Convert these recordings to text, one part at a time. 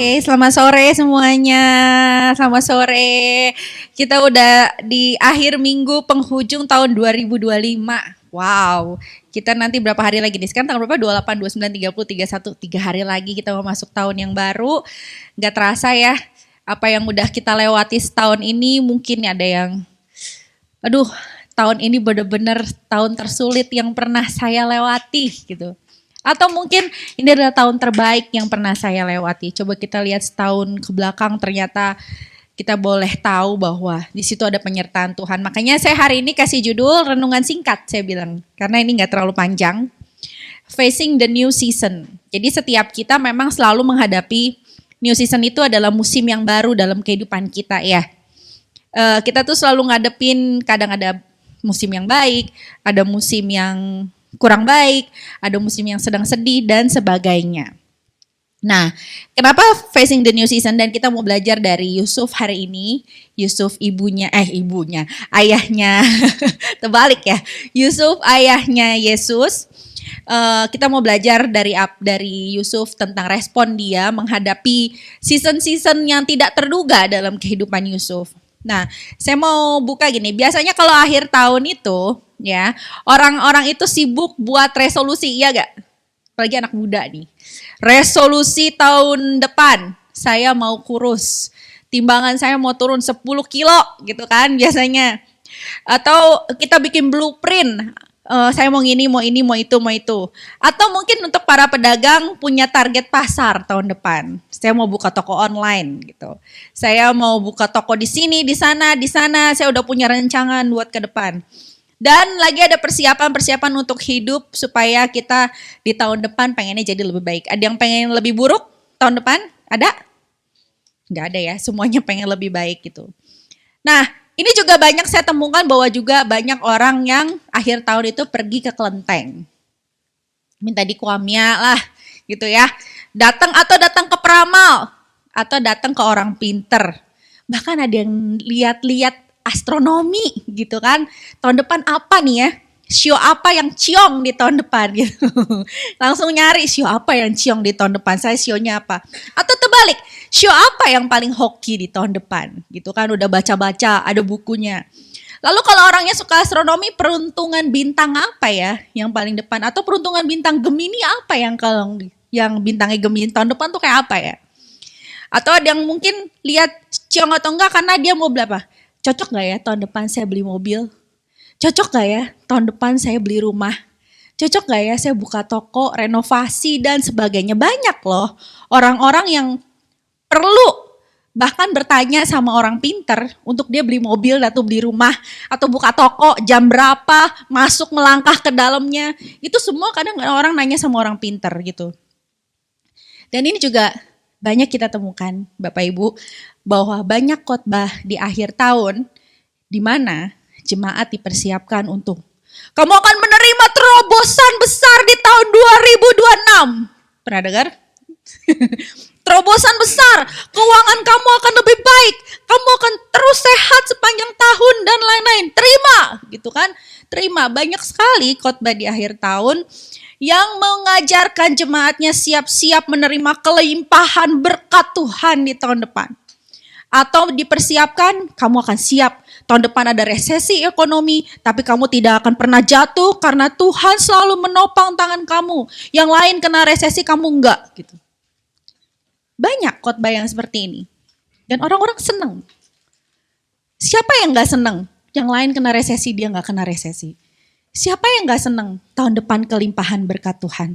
Oke, selamat sore semuanya. Selamat sore. Kita udah di akhir minggu penghujung tahun 2025. Wow, kita nanti berapa hari lagi nih? Sekarang tanggal berapa? 28, 29, 30, 31. 3 hari lagi kita mau masuk tahun yang baru. Gak terasa ya, apa yang udah kita lewati setahun ini mungkin ada yang, aduh, tahun ini bener-bener tahun tersulit yang pernah saya lewati gitu. Atau mungkin ini adalah tahun terbaik yang pernah saya lewati. Coba kita lihat setahun ke belakang, ternyata kita boleh tahu bahwa di situ ada penyertaan Tuhan. Makanya saya hari ini kasih judul renungan singkat, saya bilang. Karena ini gak terlalu panjang. Facing the new season. Jadi setiap kita memang selalu menghadapi new season itu adalah musim yang baru dalam kehidupan kita ya. Kita tuh selalu ngadepin, kadang ada musim yang baik, ada musim yang kurang baik, ada musim yang sedang sedih dan sebagainya. Nah, kenapa facing the new season dan kita mau belajar dari Yusuf hari ini. Yusuf ayahnya, terbalik ya. Yusuf ayahnya Yesus. Kita mau belajar dari Yusuf tentang respon dia menghadapi season-season yang tidak terduga dalam kehidupan Yusuf. Nah, saya mau buka gini. Biasanya kalau akhir tahun itu, ya, orang-orang itu sibuk buat resolusi, iya gak? Apalagi anak muda nih. Resolusi tahun depan, saya mau kurus. Timbangan saya mau turun 10 kilo gitu kan biasanya. Atau kita bikin blueprint. Saya mau ini, mau itu. Atau mungkin untuk para pedagang punya target pasar tahun depan. Saya mau buka toko online gitu. Saya mau buka toko di sini, di sana. Saya udah punya rencangan buat ke depan. Dan lagi ada persiapan untuk hidup supaya kita di tahun depan pengennya jadi lebih baik. Ada yang pengen lebih buruk tahun depan? Ada? Nggak ada ya, semuanya pengen lebih baik gitu. Nah, ini juga banyak saya temukan bahwa juga banyak orang yang akhir tahun itu pergi ke kelenteng. Minta dikuamia lah gitu ya. Datang ke peramal atau datang ke orang pinter. Bahkan ada yang lihat-lihat astronomi gitu kan. Tahun depan apa nih ya? Show apa yang ciong di tahun depan gitu. Langsung nyari show apa yang ciong di tahun depan. Saya show-nya apa? Atau terbalik, show apa yang paling hoki di tahun depan gitu kan. Udah baca-baca, ada bukunya. Lalu kalau orangnya suka astronomi, peruntungan bintang apa ya yang paling depan? Atau peruntungan bintang Gemini apa yang bintangnya Gemini tahun depan tuh kayak apa ya? Atau ada yang mungkin lihat ciong atau enggak karena dia mau berapa? Cocok gak ya tahun depan saya beli mobil? Cocok gak ya tahun depan saya beli rumah? Cocok gak ya saya buka toko, renovasi dan sebagainya? Banyak loh orang-orang yang perlu bahkan bertanya sama orang pinter untuk dia beli mobil atau beli rumah atau buka toko, jam berapa, masuk melangkah ke dalamnya. Itu semua kadang orang nanya sama orang pinter gitu. Dan ini juga banyak kita temukan Bapak Ibu bahwa banyak khotbah di akhir tahun di mana jemaat dipersiapkan untuk kamu akan menerima terobosan besar di tahun 2026. Pernah dengar? Terobosan besar, keuangan kamu akan lebih baik, kamu akan terus sehat sepanjang tahun dan lain-lain. Terima, gitu kan? Terima. Banyak sekali khotbah di akhir tahun yang mengajarkan jemaatnya siap-siap menerima kelimpahan berkat Tuhan di tahun depan. Atau dipersiapkan, kamu akan siap. Tahun depan ada resesi ekonomi, tapi kamu tidak akan pernah jatuh karena Tuhan selalu menopang tangan kamu. Yang lain kena resesi, kamu enggak. Gitu. Banyak khotbah yang seperti ini. Dan orang-orang senang. Siapa yang gak senang? Yang lain kena resesi, dia gak kena resesi. Siapa yang gak senang tahun depan kelimpahan berkat Tuhan?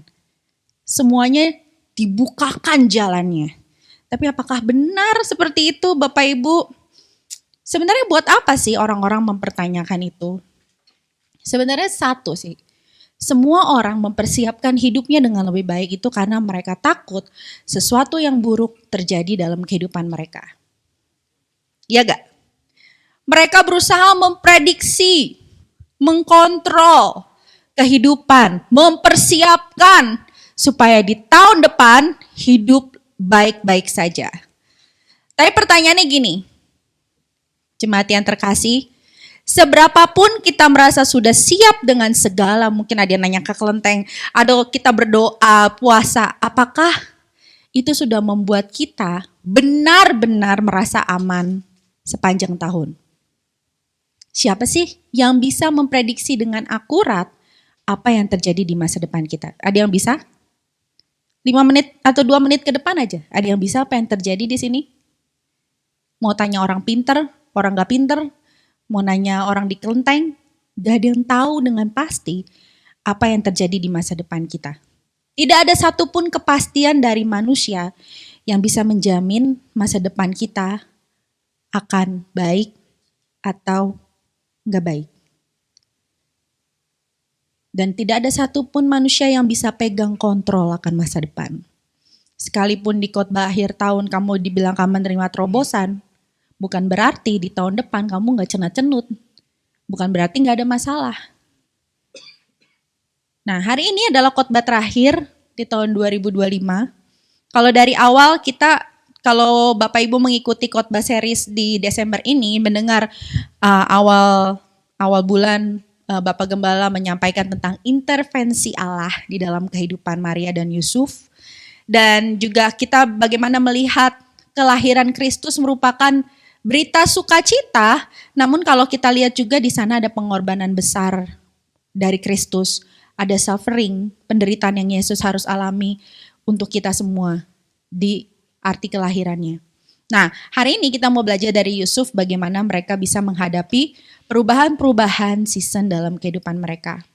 Semuanya dibukakan jalannya. Tapi apakah benar seperti itu Bapak Ibu? Sebenarnya buat apa sih orang-orang mempertanyakan itu? Sebenarnya satu sih. Semua orang mempersiapkan hidupnya dengan lebih baik itu karena mereka takut sesuatu yang buruk terjadi dalam kehidupan mereka. Iya gak? Mereka berusaha memprediksi, mengkontrol kehidupan, mempersiapkan supaya di tahun depan hidup baik-baik saja. Tapi pertanyaannya gini, jemaat yang terkasih, seberapapun kita merasa sudah siap dengan segala, mungkin ada yang nanya ke kelenteng, ada kita berdoa, puasa, apakah itu sudah membuat kita benar-benar merasa aman sepanjang tahun. Siapa sih yang bisa memprediksi dengan akurat apa yang terjadi di masa depan kita? Ada yang bisa? 5 menit atau 2 menit ke depan aja. Ada yang bisa apa yang terjadi di sini? Mau tanya orang pinter, orang gak pinter, mau nanya orang di kelenteng, gak ada yang tahu dengan pasti apa yang terjadi di masa depan kita. Tidak ada satupun kepastian dari manusia yang bisa menjamin masa depan kita akan baik atau nggak baik. Dan tidak ada satupun manusia yang bisa pegang kontrol akan masa depan. Sekalipun di khotbah akhir tahun kamu dibilang kamu menerima terobosan, bukan berarti di tahun depan kamu nggak cenat-cenut. Bukan berarti nggak ada masalah. Nah, hari ini adalah khotbah terakhir di tahun 2025. Kalau dari awal kalau Bapak Ibu mengikuti khotbah series di Desember ini, mendengar awal bulan Bapak Gembala menyampaikan tentang intervensi Allah di dalam kehidupan Maria dan Yusuf. Dan juga kita bagaimana melihat kelahiran Kristus merupakan berita sukacita, namun kalau kita lihat juga di sana ada pengorbanan besar dari Kristus. Ada suffering, penderitaan yang Yesus harus alami untuk kita semua di arti kelahirannya. Nah, hari ini kita mau belajar dari Yusuf bagaimana mereka bisa menghadapi perubahan-perubahan season dalam kehidupan mereka.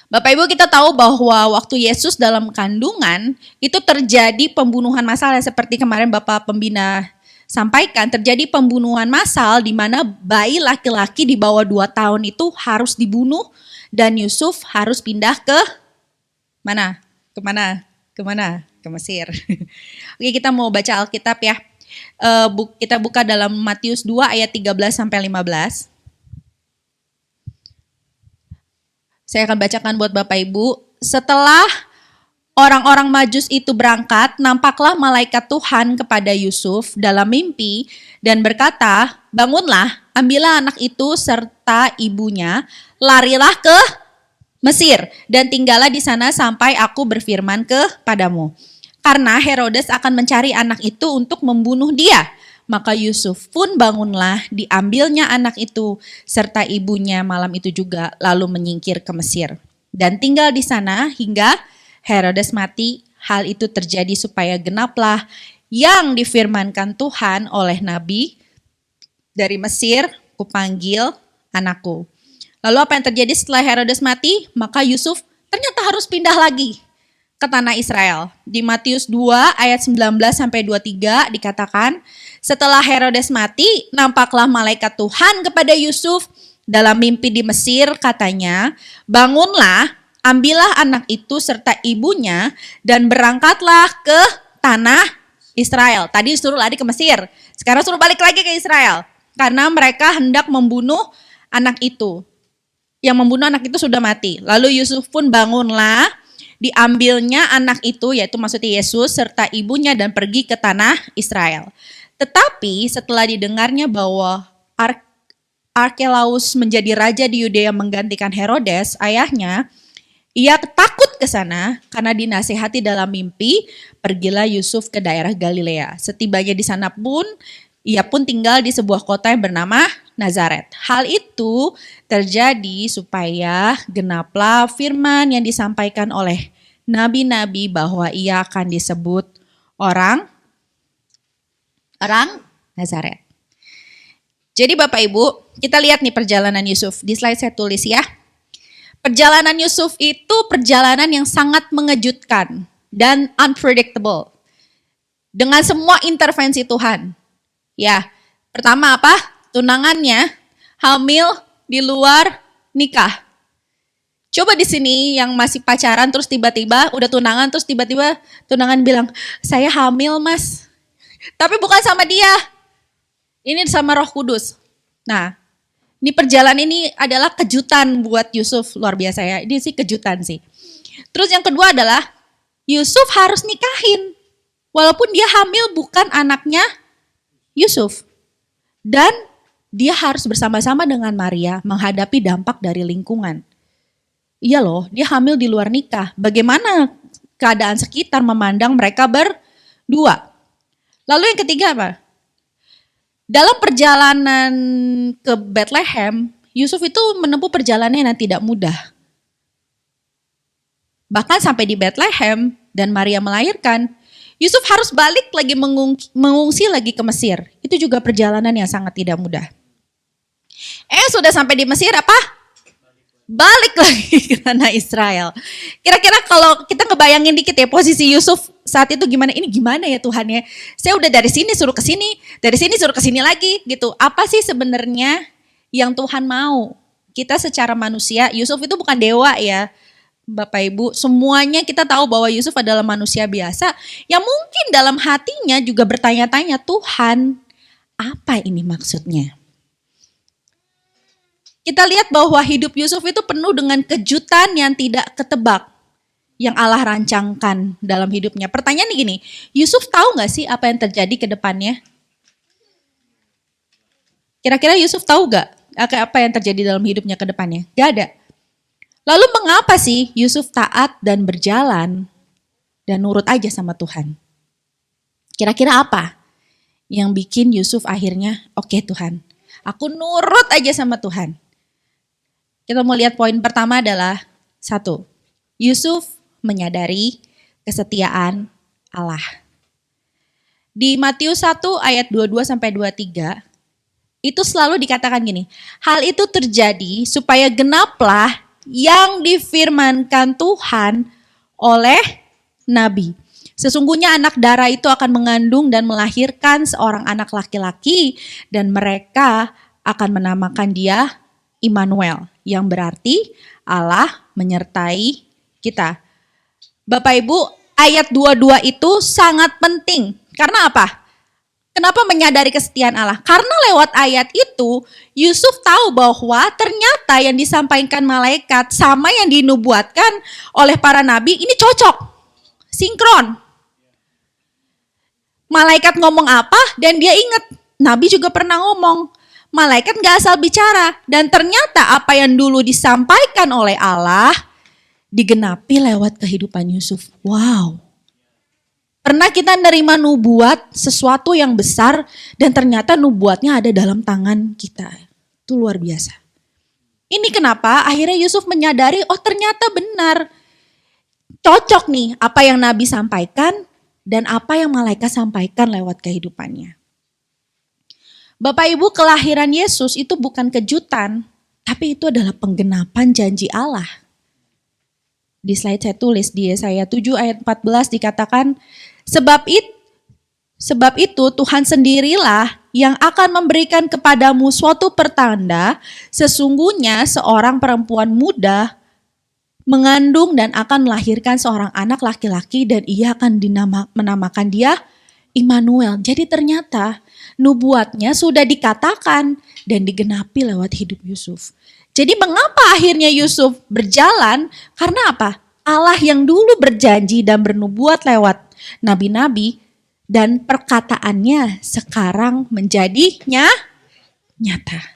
Bapak Ibu, kita tahu bahwa waktu Yesus dalam kandungan itu terjadi pembunuhan massal, seperti kemarin Bapak Pembina sampaikan, terjadi pembunuhan massal di mana bayi laki-laki di bawah 2 tahun itu harus dibunuh. Dan Yusuf harus pindah ke mana? Ke Mesir. Oke, kita mau baca Alkitab ya. Kita buka dalam Matius 2 ayat 13 sampai 15. Saya akan bacakan buat Bapak Ibu. Setelah orang-orang Majus itu berangkat, nampaklah malaikat Tuhan kepada Yusuf dalam mimpi dan berkata, "Bangunlah, ambillah anak itu serta ibunya, larilah ke Mesir dan tinggallah di sana sampai aku berfirman kepadamu. Karena Herodes akan mencari anak itu untuk membunuh dia." Maka Yusuf pun bangunlah, diambilnya anak itu serta ibunya malam itu juga, lalu menyingkir ke Mesir dan tinggal di sana hingga Herodes mati. Hal itu terjadi supaya genaplah yang difirmankan Tuhan oleh nabi, "Dari Mesir kupanggil anakku." Lalu apa yang terjadi setelah Herodes mati? Maka Yusuf ternyata harus pindah lagi ke tanah Israel. Di Matius 2 ayat 19 sampai 23 dikatakan, setelah Herodes mati, nampaklah malaikat Tuhan kepada Yusuf dalam mimpi di Mesir, katanya, "Bangunlah, ambillah anak itu serta ibunya dan berangkatlah ke tanah Israel." Tadi suruh lari ke Mesir, sekarang suruh balik lagi ke Israel. Karena mereka hendak membunuh anak itu. Yang membunuh anak itu sudah mati. Lalu Yusuf pun bangunlah, diambilnya anak itu, yaitu maksudnya Yesus, serta ibunya dan pergi ke tanah Israel. Tetapi setelah didengarnya bahwa Arkelaus menjadi raja di Yudea menggantikan Herodes, ayahnya, ia takut ke sana karena dinasihati dalam mimpi, pergilah Yusuf ke daerah Galilea. Setibanya di sana pun, ia pun tinggal di sebuah kota yang bernama Nazaret. Hal itu terjadi supaya genaplah firman yang disampaikan oleh nabi-nabi bahwa ia akan disebut orang Nazaret. Jadi Bapak Ibu, kita lihat nih perjalanan Yusuf. Di slide saya tulis ya. Perjalanan Yusuf itu perjalanan yang sangat mengejutkan dan unpredictable. Dengan semua intervensi Tuhan. Ya, pertama apa? Tunangannya hamil di luar nikah. Coba di sini yang masih pacaran terus tiba-tiba udah tunangan terus tiba-tiba tunangan bilang, "Saya hamil, Mas." Tapi bukan sama dia. Ini sama Roh Kudus. Nah, ini perjalanan ini adalah kejutan buat Yusuf, luar biasa ya. Ini sih kejutan sih. Terus yang kedua adalah Yusuf harus nikahin. Walaupun dia hamil bukan anaknya Yusuf. Dan dia harus bersama-sama dengan Maria menghadapi dampak dari lingkungan. Iya loh, dia hamil di luar nikah. Bagaimana keadaan sekitar memandang mereka berdua. Lalu yang ketiga apa? Dalam perjalanan ke Bethlehem, Yusuf itu menempuh perjalanan yang tidak mudah. Bahkan sampai di Bethlehem dan Maria melahirkan, Yusuf harus balik lagi mengungsi lagi ke Mesir. Itu juga perjalanan yang sangat tidak mudah. Sudah sampai di Mesir apa? Balik lagi ke tanah Israel. Kira-kira kalau kita ngebayangin dikit ya posisi Yusuf saat itu gimana? Ini gimana ya Tuhan ya? Saya udah dari sini suruh ke sini, dari sini suruh ke sini lagi gitu. Apa sih sebenarnya yang Tuhan mau? Kita secara manusia, Yusuf itu bukan dewa ya. Bapak Ibu, semuanya kita tahu bahwa Yusuf adalah manusia biasa yang mungkin dalam hatinya juga bertanya-tanya, Tuhan, apa ini maksudnya? Kita lihat bahwa hidup Yusuf itu penuh dengan kejutan yang tidak ketebak yang Allah rancangkan dalam hidupnya. Pertanyaan gini, Yusuf tahu gak sih apa yang terjadi ke depannya? Kira-kira Yusuf tahu gak apa yang terjadi dalam hidupnya ke depannya? Gak ada. Lalu mengapa sih Yusuf taat dan berjalan dan nurut aja sama Tuhan? Kira-kira apa yang bikin Yusuf akhirnya, oke Tuhan, aku nurut aja sama Tuhan. Kita mau lihat poin pertama adalah 1. Yusuf menyadari kesetiaan Allah. Di Matius 1 ayat 22 sampai 23 itu selalu dikatakan gini, hal itu terjadi supaya genaplah yang difirmankan Tuhan oleh nabi. Sesungguhnya anak darah itu akan mengandung dan melahirkan seorang anak laki-laki dan mereka akan menamakan dia Immanuel, yang berarti Allah menyertai kita. Bapak Ibu, ayat 22 itu sangat penting. Karena apa? Kenapa menyadari kesetiaan Allah? Karena lewat ayat itu, Yusuf tahu bahwa ternyata yang disampaikan malaikat sama yang dinubuatkan oleh para nabi ini cocok, sinkron. Malaikat ngomong apa dan dia ingat, nabi juga pernah ngomong. Malaikat gak asal bicara. Dan ternyata apa yang dulu disampaikan oleh Allah digenapi lewat kehidupan Yusuf. Wow. Pernah kita nerima nubuat sesuatu yang besar dan ternyata nubuatnya ada dalam tangan kita. Itu luar biasa. Ini kenapa akhirnya Yusuf menyadari, oh ternyata benar. Cocok nih apa yang Nabi sampaikan dan apa yang malaikat sampaikan lewat kehidupannya. Bapak Ibu, kelahiran Yesus itu bukan kejutan, tapi itu adalah penggenapan janji Allah. Di slide saya tulis di Yesaya 7 ayat 14 dikatakan, sebab itu Tuhan sendirilah yang akan memberikan kepadamu suatu pertanda, sesungguhnya seorang perempuan muda mengandung dan akan melahirkan seorang anak laki-laki dan ia akan menamakan dia Immanuel. Jadi ternyata nubuatnya sudah dikatakan dan digenapi lewat hidup Yusuf. Jadi mengapa akhirnya Yusuf berjalan? Karena apa? Allah yang dulu berjanji dan bernubuat lewat nabi-nabi dan perkataannya sekarang menjadi nyata.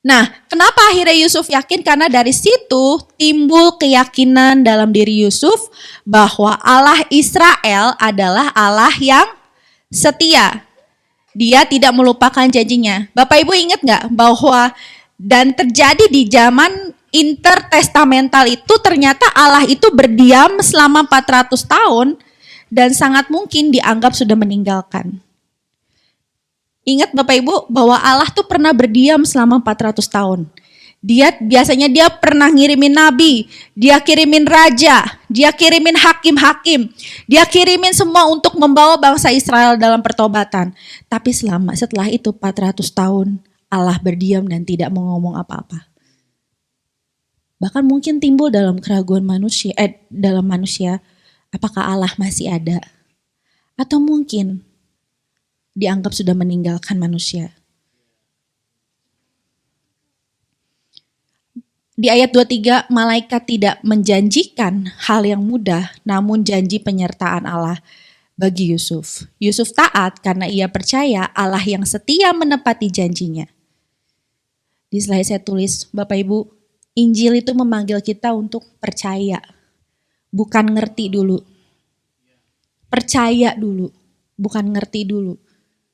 Nah, kenapa akhirnya Yusuf yakin? Karena dari situ timbul keyakinan dalam diri Yusuf bahwa Allah Israel adalah Allah yang setia. Dia tidak melupakan janjinya. Bapak Ibu ingat gak bahwa dan terjadi di zaman intertestamental itu ternyata Allah itu berdiam selama 400 tahun dan sangat mungkin dianggap sudah meninggalkan. Ingat Bapak Ibu bahwa Allah tuh pernah berdiam selama 400 tahun. Biasanya dia pernah ngirimin nabi, dia kirimin raja, dia kirimin hakim-hakim, dia kirimin semua untuk membawa bangsa Israel dalam pertobatan. Tapi setelah itu 400 tahun Allah berdiam dan tidak mengomong apa-apa. Bahkan mungkin timbul dalam keraguan dalam manusia, apakah Allah masih ada? Atau mungkin dianggap sudah meninggalkan manusia. Di ayat 23, malaikat tidak menjanjikan hal yang mudah, namun janji penyertaan Allah bagi Yusuf. Yusuf taat karena ia percaya Allah yang setia menepati janjinya. Di slide saya tulis, Bapak Ibu, Injil itu memanggil kita untuk percaya. bukan ngerti dulu. Percaya dulu, bukan ngerti dulu.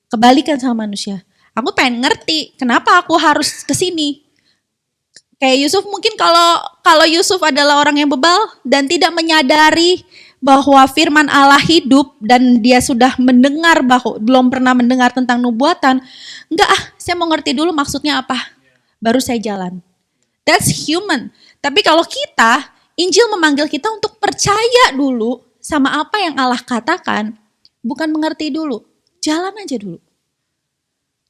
Kebalikan sama manusia. Aku pengen ngerti, kenapa aku harus kesini? Kayak Yusuf, mungkin kalau Yusuf adalah orang yang bebal dan tidak menyadari bahwa firman Allah hidup dan dia sudah mendengar bahwa belum pernah mendengar tentang nubuatan, enggak saya mau ngerti dulu maksudnya apa, baru saya jalan. That's human. Tapi kalau kita, Injil memanggil kita untuk percaya dulu sama apa yang Allah katakan, bukan mengerti dulu, jalan aja dulu.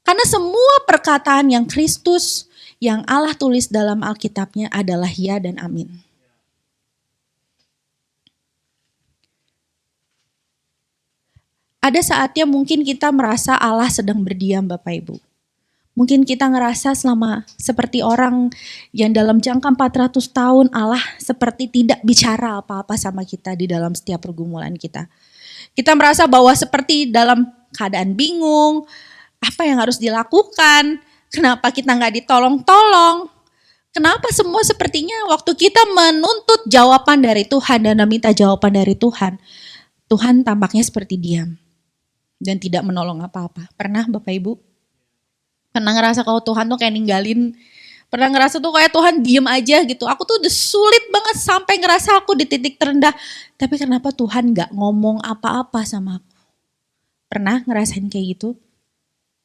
Karena semua perkataan yang Kristus, yang Allah tulis dalam Alkitabnya adalah ya dan amin. Ada saatnya mungkin kita merasa Allah sedang berdiam Bapak Ibu. Mungkin kita ngerasa selama seperti orang yang dalam jangka 400 tahun Allah seperti tidak bicara apa-apa sama kita di dalam setiap pergumulan kita. Kita merasa bahwa seperti dalam keadaan bingung, apa yang harus dilakukan, kenapa kita nggak ditolong-tolong, kenapa semua sepertinya waktu kita menuntut jawaban dari Tuhan dan meminta jawaban dari Tuhan, Tuhan tampaknya seperti diam dan tidak menolong apa-apa. Pernah Bapak Ibu? Pernah ngerasa kalau Tuhan tuh kayak ninggalin, pernah ngerasa tuh kayak Tuhan diem aja gitu. Aku tuh udah sulit banget sampai ngerasa aku di titik terendah. Tapi kenapa Tuhan gak ngomong apa-apa sama aku? Pernah ngerasain kayak gitu?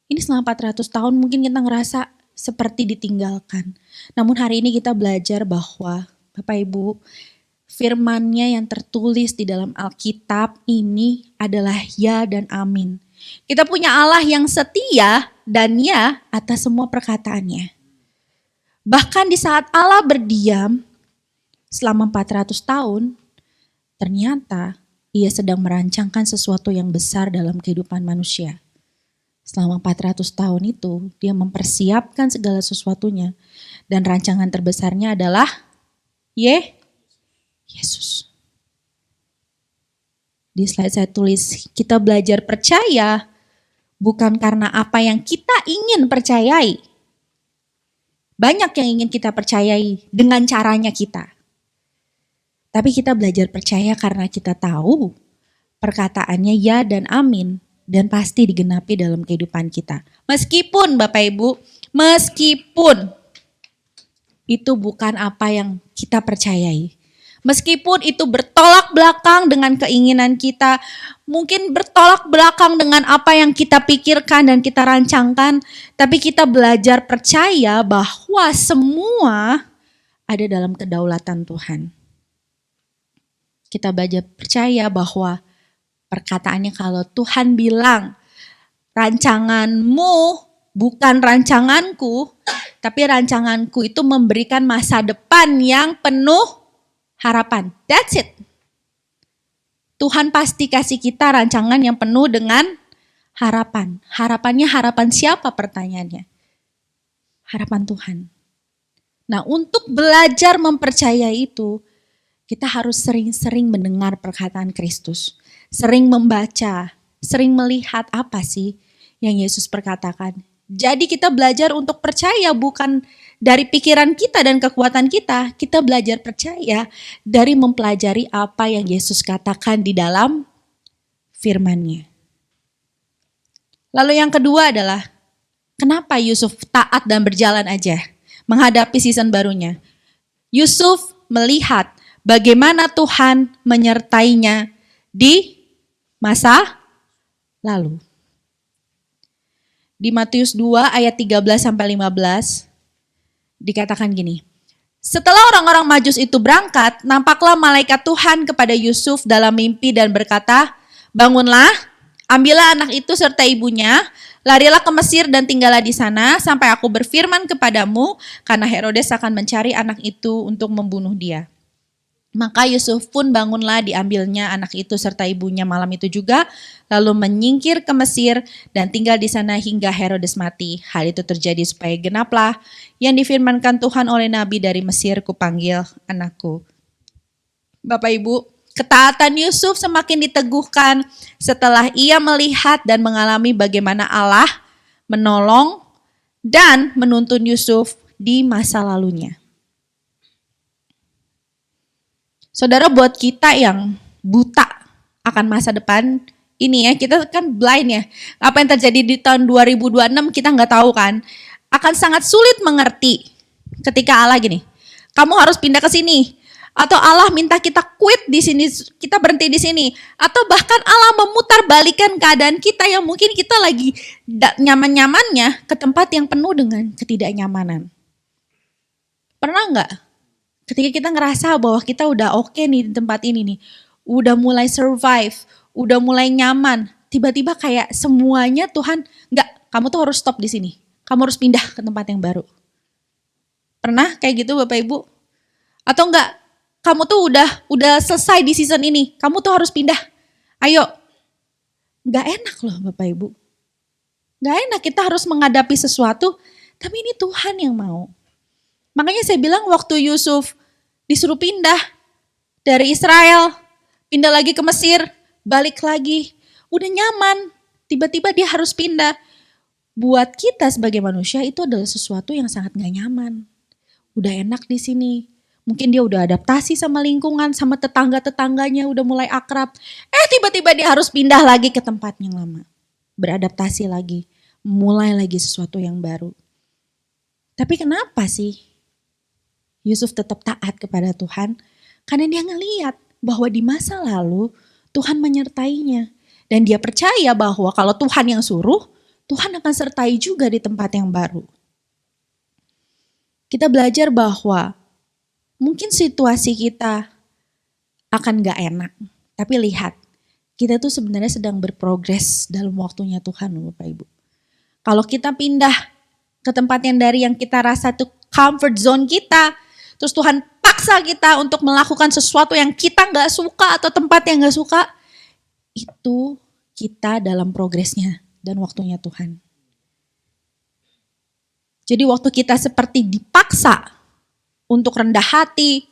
Ini selama 400 tahun mungkin kita ngerasa seperti ditinggalkan. Namun hari ini kita belajar bahwa Bapak Ibu, firman-Nya yang tertulis di dalam Alkitab ini adalah ya dan amin. Kita punya Allah yang setia dan ya atas semua perkataannya. Bahkan di saat Allah berdiam selama 400 tahun, ternyata ia sedang merancangkan sesuatu yang besar dalam kehidupan manusia. Selama 400 tahun itu, dia mempersiapkan segala sesuatunya. Dan rancangan terbesarnya adalah Yesus. Di slide saya tulis, kita belajar percaya bukan karena apa yang kita ingin percayai. Banyak yang ingin kita percayai dengan caranya kita. Tapi kita belajar percaya karena kita tahu perkataannya ya dan amin. Dan pasti digenapi dalam kehidupan kita. Meskipun Bapak Ibu, meskipun itu bukan apa yang kita percayai. Meskipun itu bertolak belakang dengan keinginan kita, mungkin bertolak belakang dengan apa yang kita pikirkan dan kita rancangkan, tapi kita belajar percaya bahwa semua ada dalam kedaulatan Tuhan. Kita belajar percaya bahwa perkataannya kalau Tuhan bilang rancanganmu bukan rancanganku, tapi rancanganku itu memberikan masa depan yang penuh harapan. That's it. Tuhan pasti kasih kita rancangan yang penuh dengan harapan. Harapannya harapan siapa pertanyaannya? Harapan Tuhan. Nah, untuk belajar mempercayai itu, kita harus sering-sering mendengar perkataan Kristus. Sering membaca, sering melihat apa sih yang Yesus perkatakan. Jadi kita belajar untuk percaya bukan dari pikiran kita dan kekuatan kita. Kita belajar percaya dari mempelajari apa yang Yesus katakan di dalam firman-Nya. Lalu yang kedua adalah, kenapa Yusuf taat dan berjalan aja menghadapi season barunya? Yusuf melihat bagaimana Tuhan menyertainya di masa lalu. Di Matius 2 ayat 13-15 dikatakan gini. Setelah orang-orang Majus itu berangkat, nampaklah malaikat Tuhan kepada Yusuf dalam mimpi dan berkata, bangunlah, ambillah anak itu serta ibunya, larilah ke Mesir dan tinggallah di sana sampai aku berfirman kepadamu, karena Herodes akan mencari anak itu untuk membunuh dia. Maka Yusuf pun bangunlah, diambilnya anak itu serta ibunya malam itu juga, lalu menyingkir ke Mesir dan tinggal di sana hingga Herodes mati. Hal itu terjadi supaya genaplah yang difirmankan Tuhan oleh Nabi, dari Mesir kupanggil anakku. Bapak Ibu, ketaatan Yusuf semakin diteguhkan setelah ia melihat dan mengalami bagaimana Allah menolong dan menuntun Yusuf di masa lalunya. Saudara, buat kita yang buta akan masa depan ini ya, kita kan blind ya. Apa yang terjadi di tahun 2026 kita nggak tahu kan. Akan sangat sulit mengerti ketika Allah gini, kamu harus pindah ke sini. Atau Allah minta kita quit di sini, kita berhenti di sini. Atau bahkan Allah memutar balikan keadaan kita yang mungkin kita lagi nyaman-nyamannya ke tempat yang penuh dengan ketidaknyamanan. Pernah nggak? Ketika kita ngerasa bahwa kita udah oke nih di tempat ini nih, udah mulai survive, udah mulai nyaman, tiba-tiba kayak semuanya Tuhan, nggak, kamu tuh harus stop di sini. Kamu harus pindah ke tempat yang baru. Pernah kayak gitu Bapak Ibu? Atau enggak, kamu tuh udah selesai di season ini, kamu tuh harus pindah. Ayo. Enggak enak loh Bapak Ibu. Enggak enak kita harus menghadapi sesuatu, tapi ini Tuhan yang mau. Makanya saya bilang waktu Yusuf disuruh pindah dari Israel, pindah lagi ke Mesir, balik lagi, udah nyaman, tiba-tiba dia harus pindah. Buat kita sebagai manusia itu adalah sesuatu yang sangat gak nyaman. Udah enak di sini. Mungkin dia udah adaptasi sama lingkungan, sama tetangga-tetangganya udah mulai akrab. Tiba-tiba dia harus pindah lagi ke tempat yang lama. Beradaptasi lagi, mulai lagi sesuatu yang baru. Tapi kenapa sih Yusuf tetap taat kepada Tuhan? Karena dia ngeliat bahwa di masa lalu Tuhan menyertainya. Dan dia percaya bahwa kalau Tuhan yang suruh, Tuhan akan sertai juga di tempat yang baru. Kita belajar bahwa mungkin situasi kita akan gak enak. Tapi lihat, kita tuh sebenarnya sedang berprogres dalam waktunya Tuhan Bapak Ibu. Kalau kita pindah ke tempat yang dari yang kita rasa itu comfort zone kita, terus Tuhan paksa kita untuk melakukan sesuatu yang kita gak suka atau tempat yang gak suka, itu kita dalam progresnya dan waktunya Tuhan. Jadi waktu kita seperti dipaksa untuk rendah hati,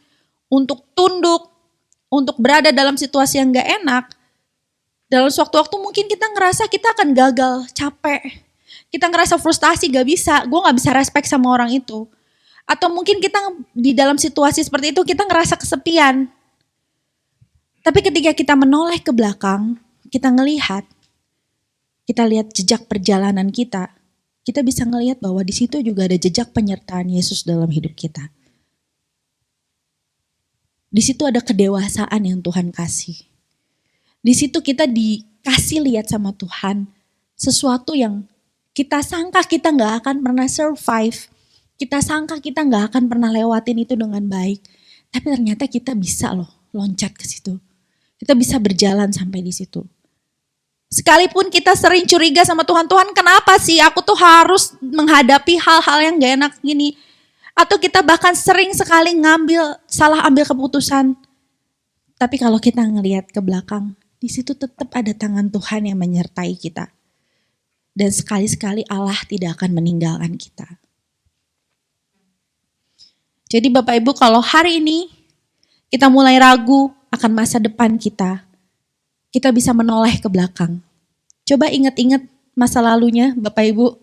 untuk tunduk, untuk berada dalam situasi yang gak enak, dalam sewaktu-waktu mungkin kita ngerasa kita akan gagal, capek. Kita ngerasa frustasi, gak bisa, gue gak bisa respect sama orang itu. Atau mungkin kita di dalam situasi seperti itu kita ngerasa kesepian. Tapi ketika kita menoleh ke belakang, kita ngelihat, kita lihat jejak perjalanan kita bisa ngelihat bahwa di situ juga ada jejak penyertaan Yesus dalam hidup kita. Di situ ada kedewasaan yang Tuhan kasih. Di situ kita dikasih lihat sama Tuhan sesuatu yang kita sangka kita gak akan pernah survive. Kita sangka kita gak akan pernah lewatin itu dengan baik. Tapi ternyata kita bisa loh loncat ke situ. Kita bisa berjalan sampai di situ. Sekalipun kita sering curiga sama Tuhan, Tuhan kenapa sih aku tuh harus menghadapi hal-hal yang gak enak gini. Atau kita bahkan sering sekali salah ambil keputusan. Tapi kalau kita ngelihat ke belakang, di situ tetap ada tangan Tuhan yang menyertai kita. Dan sekali-sekali Allah tidak akan meninggalkan kita. Jadi Bapak Ibu, kalau hari ini kita mulai ragu akan masa depan kita bisa menoleh ke belakang. Coba ingat-ingat masa lalunya Bapak Ibu.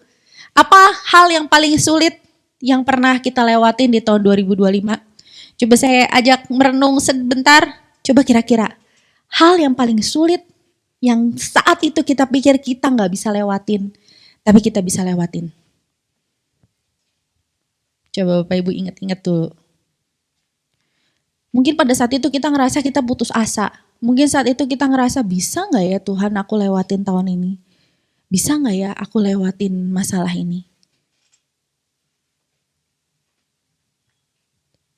Apa hal yang paling sulit yang pernah kita lewatin di tahun 2025? Coba saya ajak merenung sebentar. Coba kira-kira hal yang paling sulit yang saat itu kita pikir kita gak bisa lewatin, tapi kita bisa lewatin. Coba Bapak Ibu ingat-ingat tuh. Mungkin pada saat itu kita ngerasa kita putus asa. Mungkin saat itu kita ngerasa bisa gak ya Tuhan aku lewatin tahun ini? Bisa gak ya aku lewatin masalah ini?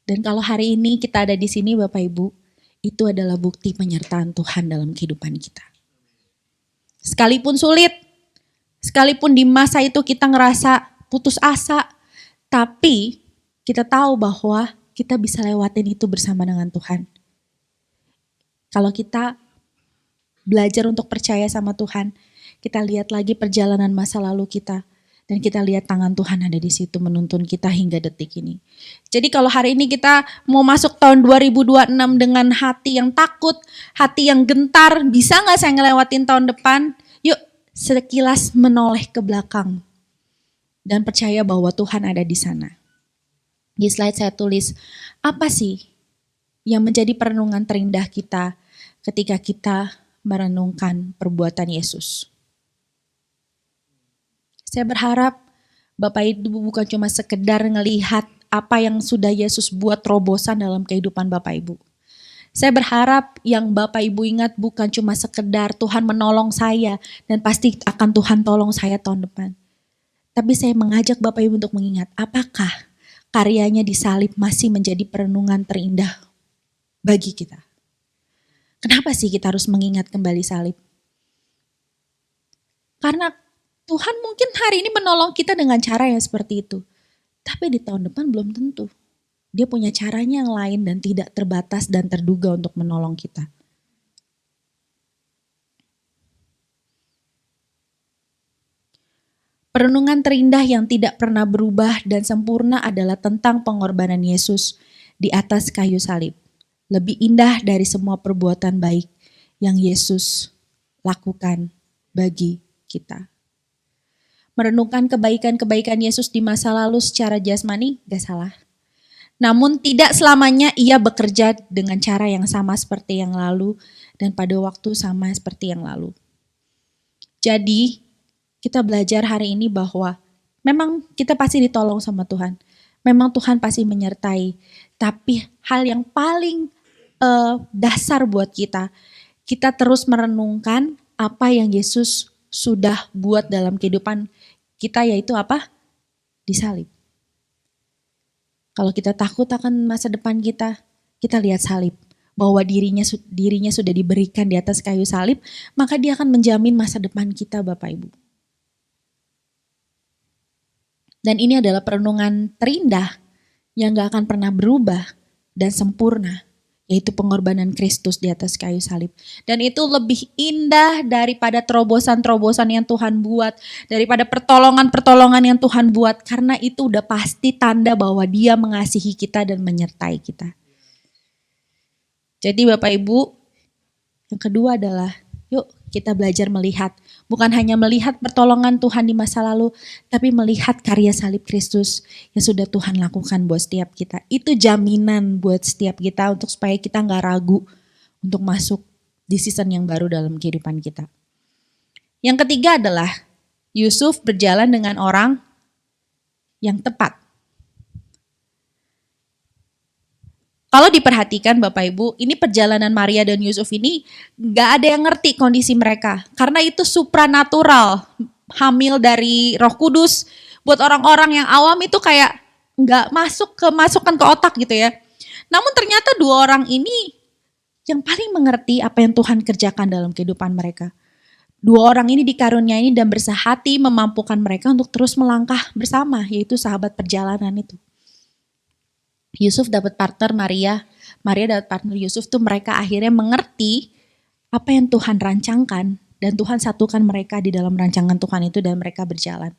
Dan kalau hari ini kita ada di sini Bapak Ibu, itu adalah bukti penyertaan Tuhan dalam kehidupan kita. Sekalipun sulit, sekalipun di masa itu kita ngerasa putus asa, tapi kita tahu bahwa kita bisa lewatin itu bersama dengan Tuhan. Kalau kita belajar untuk percaya sama Tuhan, kita lihat lagi perjalanan masa lalu kita, dan kita lihat tangan Tuhan ada di situ menuntun kita hingga detik ini. Jadi kalau hari ini kita mau masuk tahun 2026 dengan hati yang takut, hati yang gentar, bisa gak saya ngelewatin tahun depan? Yuk sekilas menoleh ke belakang dan percaya bahwa Tuhan ada di sana. Di slide saya tulis, apa sih yang menjadi perenungan terindah kita ketika kita merenungkan perbuatan Yesus. Saya berharap Bapak Ibu bukan cuma sekedar ngelihat apa yang sudah Yesus buat terobosan dalam kehidupan Bapak Ibu. Saya berharap yang Bapak Ibu ingat bukan cuma sekedar Tuhan menolong saya dan pasti akan Tuhan tolong saya tahun depan. Tapi saya mengajak Bapak Ibu untuk mengingat apakah karyanya di salib masih menjadi perenungan terindah bagi kita. Kenapa sih kita harus mengingat kembali salib? Karena Tuhan mungkin hari ini menolong kita dengan cara yang seperti itu. Tapi di tahun depan belum tentu. Dia punya caranya yang lain dan tidak terbatas dan terduga untuk menolong kita. Perenungan terindah yang tidak pernah berubah dan sempurna adalah tentang pengorbanan Yesus di atas kayu salib. Lebih indah dari semua perbuatan baik yang Yesus lakukan bagi kita. Merenungkan kebaikan-kebaikan Yesus di masa lalu secara jasmani, gak salah. Namun tidak selamanya ia bekerja dengan cara yang sama seperti yang lalu dan pada waktu sama seperti yang lalu. Jadi kita belajar hari ini bahwa memang kita pasti ditolong sama Tuhan. Memang Tuhan pasti menyertai. Tapi hal yang paling dasar buat kita terus merenungkan apa yang Yesus sudah buat dalam kehidupan kita, yaitu apa? Disalib. Kalau kita takut akan masa depan kita lihat salib. Bahwa dirinya sudah diberikan di atas kayu salib, maka dia akan menjamin masa depan kita, Bapak Ibu. Dan ini adalah perenungan terindah yang gak akan pernah berubah dan sempurna, yaitu pengorbanan Kristus di atas kayu salib. Dan itu lebih indah daripada terobosan-terobosan yang Tuhan buat, daripada pertolongan-pertolongan yang Tuhan buat, karena itu udah pasti tanda bahwa Dia mengasihi kita dan menyertai kita. Jadi Bapak Ibu, yang kedua adalah yuk kita belajar melihat, bukan hanya melihat pertolongan Tuhan di masa lalu, tapi melihat karya salib Kristus yang sudah Tuhan lakukan buat setiap kita. Itu jaminan buat setiap kita untuk supaya kita gak ragu untuk masuk di season yang baru dalam kehidupan kita. Yang ketiga adalah Yusuf berjalan dengan orang yang tepat. Kalau diperhatikan Bapak Ibu, ini perjalanan Maria dan Yusuf ini gak ada yang ngerti kondisi mereka. Karena itu supranatural, hamil dari Roh Kudus. Buat orang-orang yang awam itu kayak gak masukkan ke otak gitu ya. Namun ternyata dua orang ini yang paling mengerti apa yang Tuhan kerjakan dalam kehidupan mereka. Dua orang ini dikaruniai dan bersehati memampukan mereka untuk terus melangkah bersama, yaitu sahabat perjalanan itu. Yusuf dapat partner Maria dapat partner Yusuf, tuh mereka akhirnya mengerti apa yang Tuhan rancangkan dan Tuhan satukan mereka di dalam rancangan Tuhan itu dan mereka berjalan.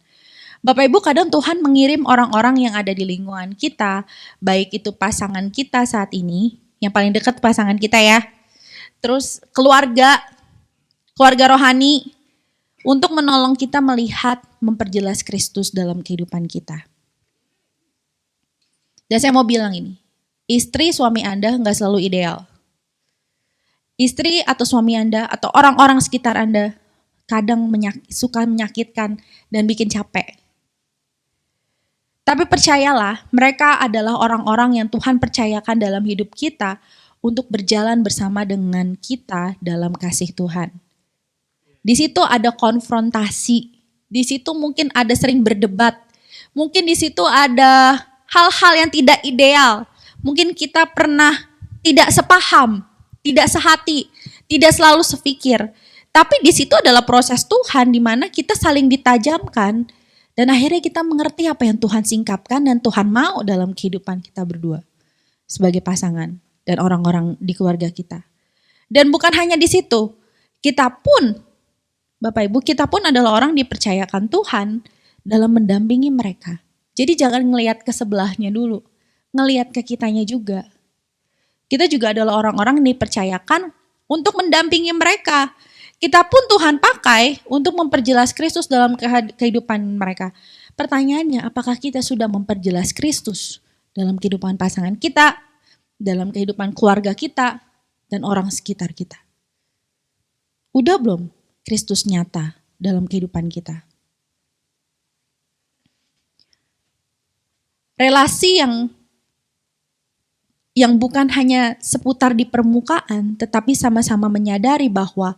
Bapak Ibu, kadang Tuhan mengirim orang-orang yang ada di lingkungan kita, baik itu pasangan kita saat ini, yang paling dekat pasangan kita ya, terus keluarga rohani, untuk menolong kita melihat, memperjelas Kristus dalam kehidupan kita. Dan saya mau bilang ini, istri suami Anda gak selalu ideal. Istri atau suami Anda atau orang-orang sekitar Anda kadang suka menyakitkan dan bikin capek. Tapi percayalah, mereka adalah orang-orang yang Tuhan percayakan dalam hidup kita untuk berjalan bersama dengan kita dalam kasih Tuhan. Di situ ada konfrontasi, di situ mungkin ada sering berdebat, mungkin di situ ada hal-hal yang tidak ideal. Mungkin kita pernah tidak sepaham, tidak sehati, tidak selalu sepikir. Tapi di situ adalah proses Tuhan di mana kita saling ditajamkan dan akhirnya kita mengerti apa yang Tuhan singkapkan dan Tuhan mau dalam kehidupan kita berdua sebagai pasangan dan orang-orang di keluarga kita. Dan bukan hanya di situ, kita pun, Bapak Ibu, kita pun adalah orang dipercayakan Tuhan dalam mendampingi mereka. Jadi jangan ngelihat ke sebelahnya dulu, ngelihat ke kitanya juga. Kita juga adalah orang-orang yang dipercayakan untuk mendampingi mereka. Kita pun Tuhan pakai untuk memperjelas Kristus dalam kehidupan mereka. Pertanyaannya, apakah kita sudah memperjelas Kristus dalam kehidupan pasangan kita, dalam kehidupan keluarga kita dan orang sekitar kita. Udah belum Kristus nyata dalam kehidupan kita? Relasi yang bukan hanya seputar di permukaan, tetapi sama-sama menyadari bahwa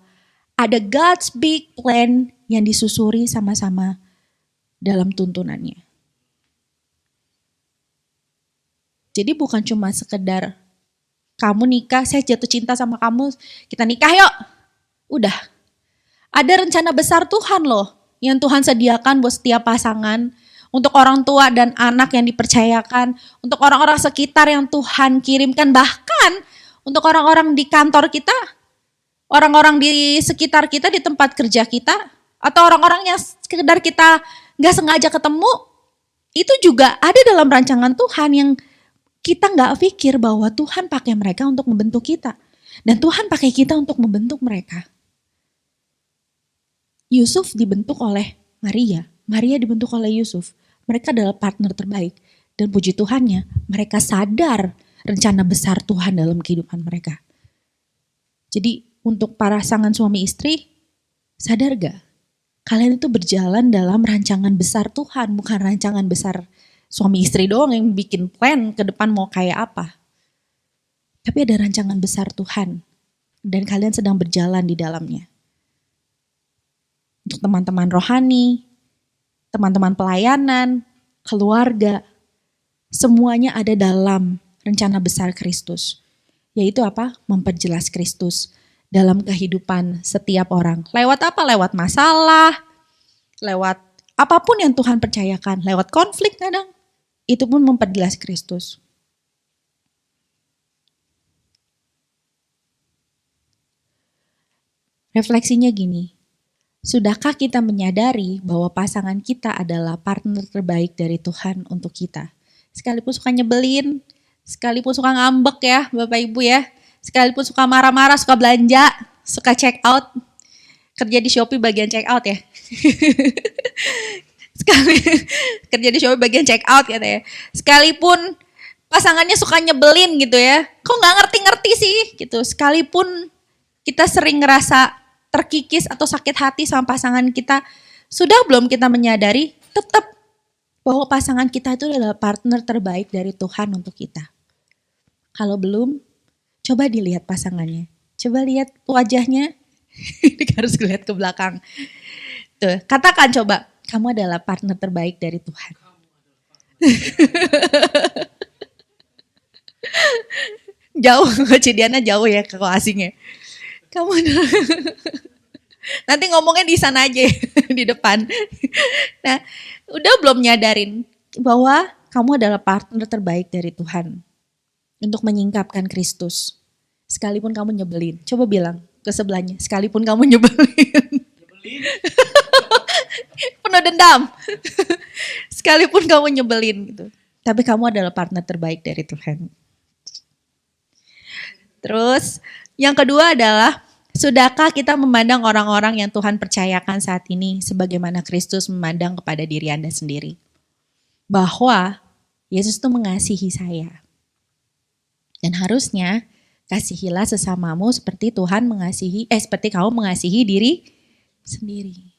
ada God's big plan yang disusuri sama-sama dalam tuntunannya. Jadi bukan cuma sekedar kamu nikah, saya jatuh cinta sama kamu, kita nikah yuk. Udah. Ada rencana besar Tuhan loh, yang Tuhan sediakan buat setiap pasangan, untuk orang tua dan anak yang dipercayakan, untuk orang-orang sekitar yang Tuhan kirimkan, bahkan untuk orang-orang di kantor kita, orang-orang di sekitar kita, di tempat kerja kita, atau orang-orang yang sekedar kita gak sengaja ketemu, itu juga ada dalam rancangan Tuhan yang kita gak pikir bahwa Tuhan pakai mereka untuk membentuk kita. Dan Tuhan pakai kita untuk membentuk mereka. Yusuf dibentuk oleh Maria, Maria dibentuk oleh Yusuf. Mereka adalah partner terbaik. Dan puji Tuhannya, mereka sadar rencana besar Tuhan dalam kehidupan mereka. Jadi untuk para pasangan suami istri, sadar gak? Kalian itu berjalan dalam rancangan besar Tuhan, bukan rancangan besar suami istri doang yang bikin plan ke depan mau kayak apa. Tapi ada rancangan besar Tuhan, dan kalian sedang berjalan di dalamnya. Untuk teman-teman rohani, teman-teman pelayanan, keluarga, semuanya ada dalam rencana besar Kristus. Yaitu apa? Memperjelas Kristus dalam kehidupan setiap orang. Lewat apa? Lewat masalah, lewat apapun yang Tuhan percayakan, lewat konflik kadang. Itu pun memperjelas Kristus. Refleksinya gini, sudahkah kita menyadari bahwa pasangan kita adalah partner terbaik dari Tuhan untuk kita? Sekalipun suka nyebelin, sekalipun suka ngambek ya Bapak Ibu ya, sekalipun suka marah-marah, suka belanja, suka check out, kerja di Shopee bagian check out ya. Kerja di Shopee bagian check out katanya. Sekalipun pasangannya suka nyebelin gitu ya, kok gak ngerti-ngerti sih gitu. Sekalipun kita sering ngerasa terkikis atau sakit hati sama pasangan kita, sudah belum kita menyadari tetap bahwa pasangan kita itu adalah partner terbaik dari Tuhan untuk kita? Kalau belum, coba dilihat pasangannya. Coba lihat wajahnya, harus lihat ke belakang. Tuh, katakan coba, kamu adalah partner terbaik dari Tuhan. Jauh, kejadiannya jauh ya ke asingnya. Kamu nanti ngomongnya di sana aja di depan. Nah, udah belum nyadarin bahwa kamu adalah partner terbaik dari Tuhan untuk menyingkapkan Kristus. Sekalipun kamu nyebelin, coba bilang ke sebelahnya, sekalipun kamu nyebelin. Penuh dendam. Sekalipun kamu nyebelin gitu. Tapi kamu adalah partner terbaik dari Tuhan. Terus yang kedua adalah, sudahkah kita memandang orang-orang yang Tuhan percayakan saat ini sebagaimana Kristus memandang kepada diri Anda sendiri? Bahwa Yesus itu mengasihi saya. Dan harusnya kasihilah sesamamu seperti Tuhan seperti kamu mengasihi diri sendiri.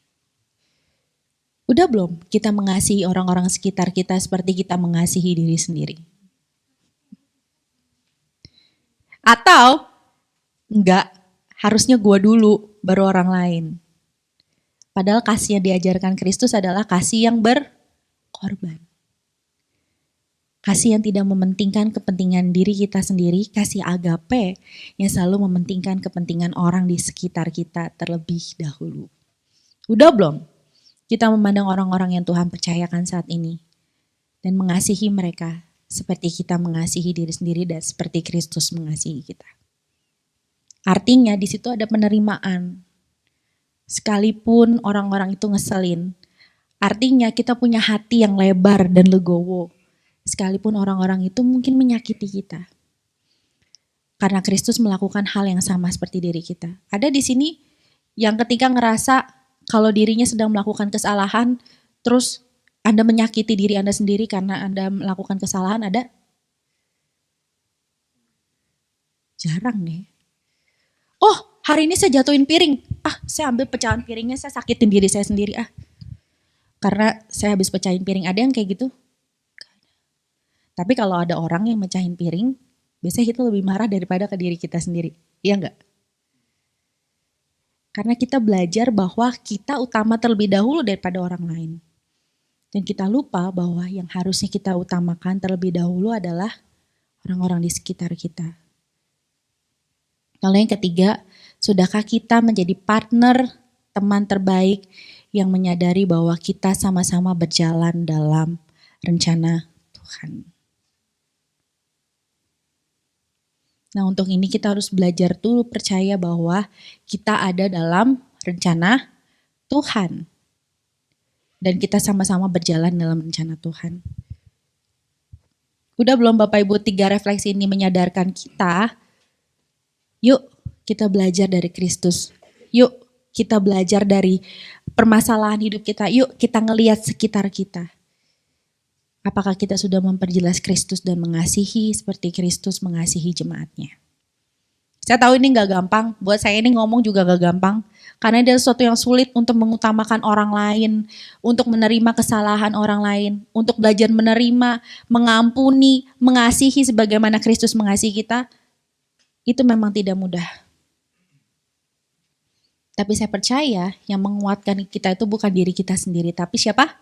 Udah belum kita mengasihi orang-orang sekitar kita seperti kita mengasihi diri sendiri? Atau enggak, harusnya gua dulu baru orang lain. Padahal kasih yang diajarkan Kristus adalah kasih yang berkorban. Kasih yang tidak mementingkan kepentingan diri kita sendiri, kasih agape yang selalu mementingkan kepentingan orang di sekitar kita terlebih dahulu. Udah belum kita memandang orang-orang yang Tuhan percayakan saat ini dan mengasihi mereka seperti kita mengasihi diri sendiri dan seperti Kristus mengasihi kita? Artinya di situ ada penerimaan. Sekalipun orang-orang itu ngeselin, artinya kita punya hati yang lebar dan legowo. Sekalipun orang-orang itu mungkin menyakiti kita. Karena Kristus melakukan hal yang sama seperti diri kita. Ada di sini yang ketika ngerasa kalau dirinya sedang melakukan kesalahan, terus Anda menyakiti diri Anda sendiri karena Anda melakukan kesalahan, ada? Jarang nih. Oh, hari ini saya jatuhin piring. Saya ambil pecahan piringnya, saya sakitin diri saya sendiri karena saya habis pecahin piring. Ada yang kayak gitu? Tapi kalau ada orang yang mecahin piring, biasanya kita lebih marah daripada ke diri kita sendiri. Iya enggak? Karena kita belajar bahwa kita utama terlebih dahulu daripada orang lain. Dan kita lupa bahwa yang harusnya kita utamakan terlebih dahulu adalah orang-orang di sekitar kita. Lalu yang ketiga, sudahkah kita menjadi partner, teman terbaik yang menyadari bahwa kita sama-sama berjalan dalam rencana Tuhan. Nah, untuk ini kita harus belajar dulu percaya bahwa kita ada dalam rencana Tuhan. Dan kita sama-sama berjalan dalam rencana Tuhan. Udah belum Bapak Ibu 3 refleksi ini menyadarkan kita? Yuk kita belajar dari Kristus. Yuk kita belajar dari permasalahan hidup kita. Yuk kita ngelihat sekitar kita. Apakah kita sudah memperjelas Kristus dan mengasihi seperti Kristus mengasihi jemaatnya? Saya tahu ini gak gampang, buat saya ini ngomong juga gak gampang. Karena ada sesuatu yang sulit untuk mengutamakan orang lain, untuk menerima kesalahan orang lain, untuk belajar menerima, mengampuni, mengasihi sebagaimana Kristus mengasihi kita. Itu memang tidak mudah. Tapi saya percaya yang menguatkan kita itu bukan diri kita sendiri, tapi siapa?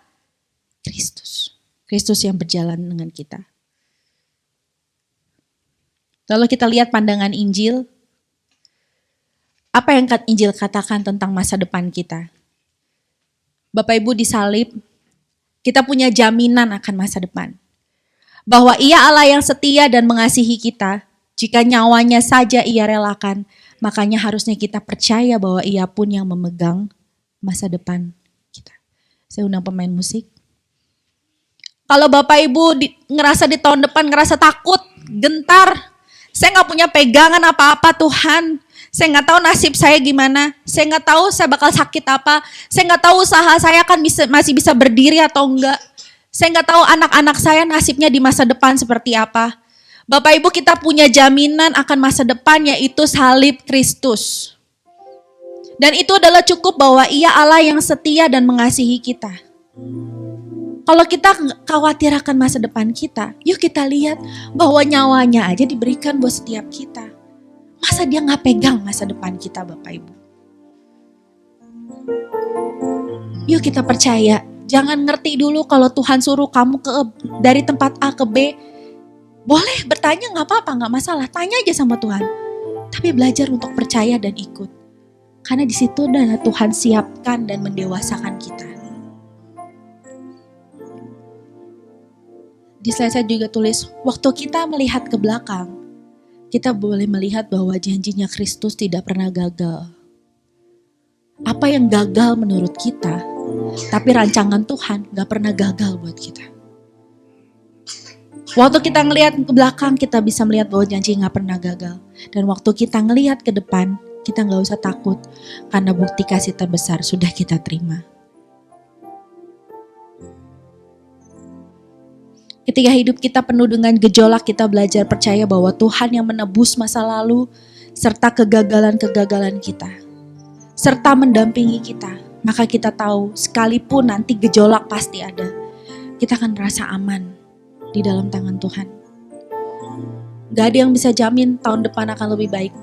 Kristus. Kristus yang berjalan dengan kita. Lalu kita lihat pandangan Injil. Apa yang Injil katakan tentang masa depan kita? Bapak Ibu disalib, kita punya jaminan akan masa depan. Bahwa Ia Allah yang setia dan mengasihi kita, jika nyawanya saja Ia relakan, makanya harusnya kita percaya bahwa Ia pun yang memegang masa depan kita. Saya undang pemain musik. Kalau Bapak Ibu ngerasa di tahun depan ngerasa takut, gentar, saya gak punya pegangan apa-apa Tuhan. Saya gak tahu nasib saya gimana. Saya gak tahu saya bakal sakit apa. Saya gak tahu usaha saya kan masih bisa berdiri atau enggak. Saya gak tahu anak-anak saya nasibnya di masa depan seperti apa. Bapak Ibu kita punya jaminan akan masa depan yaitu salib Kristus. Dan itu adalah cukup bahwa Ia Allah yang setia dan mengasihi kita. Kalau kita khawatir akan masa depan kita, yuk kita lihat bahwa nyawanya aja diberikan buat setiap kita. Masa dia gak pegang masa depan kita Bapak Ibu? Yuk kita percaya, jangan ngerti dulu kalau Tuhan suruh kamu dari tempat A ke B. Boleh bertanya gak apa-apa, gak masalah, tanya aja sama Tuhan. Tapi belajar untuk percaya dan ikut. Karena di situ adalah Tuhan siapkan dan mendewasakan kita. Di slide saya juga tulis, waktu kita melihat ke belakang, kita boleh melihat bahwa janjinya Kristus tidak pernah gagal. Apa yang gagal menurut kita, tapi rancangan Tuhan gak pernah gagal buat kita. Waktu kita ngelihat ke belakang, kita bisa melihat bahwa janji gak pernah gagal. Dan waktu kita ngelihat ke depan, kita gak usah takut, karena bukti kasih terbesar sudah kita terima. Ketika hidup kita penuh dengan gejolak, kita belajar percaya bahwa Tuhan yang menebus masa lalu, serta kegagalan-kegagalan kita, serta mendampingi kita. Maka kita tahu, sekalipun nanti gejolak pasti ada, kita akan merasa aman di dalam tangan Tuhan. Gak ada yang bisa jamin tahun depan akan lebih baik.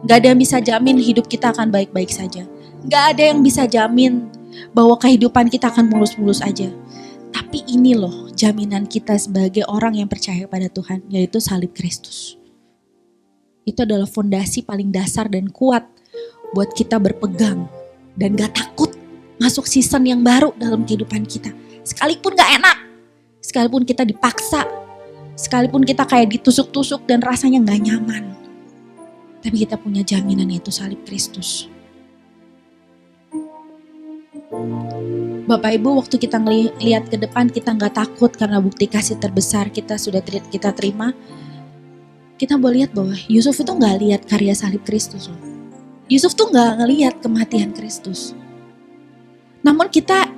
Gak ada yang bisa jamin hidup kita akan baik-baik saja. Gak ada yang bisa jamin bahwa kehidupan kita akan mulus-mulus aja. Tapi ini loh jaminan kita sebagai orang yang percaya pada Tuhan, yaitu salib Kristus. Itu adalah fondasi paling dasar dan kuat buat kita berpegang dan gak takut masuk season yang baru dalam kehidupan kita. Sekalipun gak enak, sekalipun kita dipaksa, sekalipun kita kayak ditusuk-tusuk dan rasanya gak nyaman. Tapi kita punya jaminan yaitu salib Kristus. Bapak Ibu, waktu kita lihat ke depan kita gak takut karena bukti kasih terbesar kita sudah kita terima. Kita boleh lihat bahwa Yusuf itu gak lihat karya salib Kristus. Yusuf tuh gak ngelihat kematian Kristus. Namun kita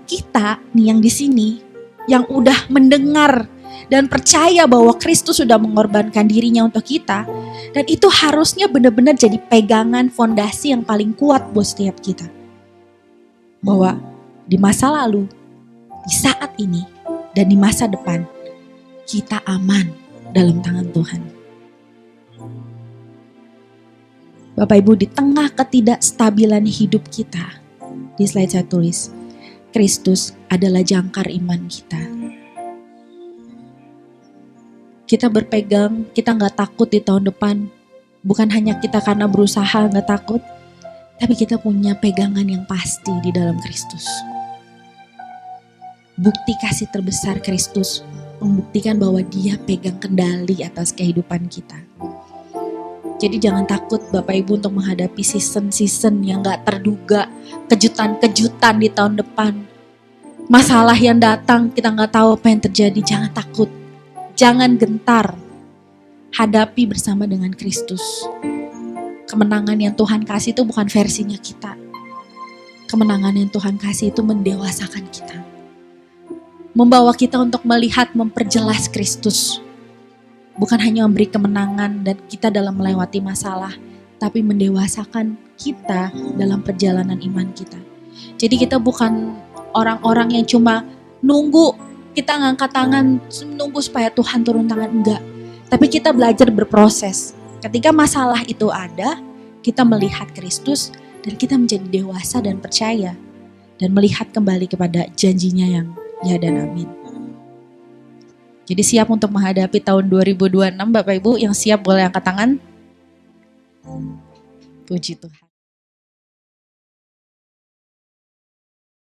nih yang di sini yang udah mendengar dan percaya bahwa Kristus sudah mengorbankan dirinya untuk kita. Dan itu harusnya benar-benar jadi pegangan fondasi yang paling kuat buat setiap kita. Bahwa di masa lalu, di saat ini, dan di masa depan, kita aman dalam tangan Tuhan. Bapak Ibu, di tengah ketidakstabilan hidup kita, di slide saya tulis, Kristus adalah jangkar iman kita. Kita berpegang, kita gak takut di tahun depan. Bukan hanya kita karena berusaha gak takut, tapi kita punya pegangan yang pasti di dalam Kristus. Bukti kasih terbesar Kristus membuktikan bahwa Dia pegang kendali atas kehidupan kita. Jadi jangan takut Bapak Ibu untuk menghadapi season-season yang gak terduga, kejutan-kejutan di tahun depan. Masalah yang datang kita gak tahu apa yang terjadi, jangan takut. Jangan gentar, hadapi bersama dengan Kristus. Kemenangan yang Tuhan kasih itu bukan versinya kita. Kemenangan yang Tuhan kasih itu mendewasakan kita. Membawa kita untuk melihat, memperjelas Kristus. Bukan hanya memberi kemenangan dan kita dalam melewati masalah, tapi mendewasakan kita dalam perjalanan iman kita. Jadi kita bukan orang-orang yang cuma nunggu, kita ngangkat tangan, nunggu supaya Tuhan turun tangan, enggak. Tapi kita belajar berproses. Ketika masalah itu ada, kita melihat Kristus dan kita menjadi dewasa dan percaya. Dan melihat kembali kepada janjinya yang ya dan amin. Jadi siap untuk menghadapi tahun 2026 Bapak Ibu, yang siap boleh angkat tangan. Puji Tuhan.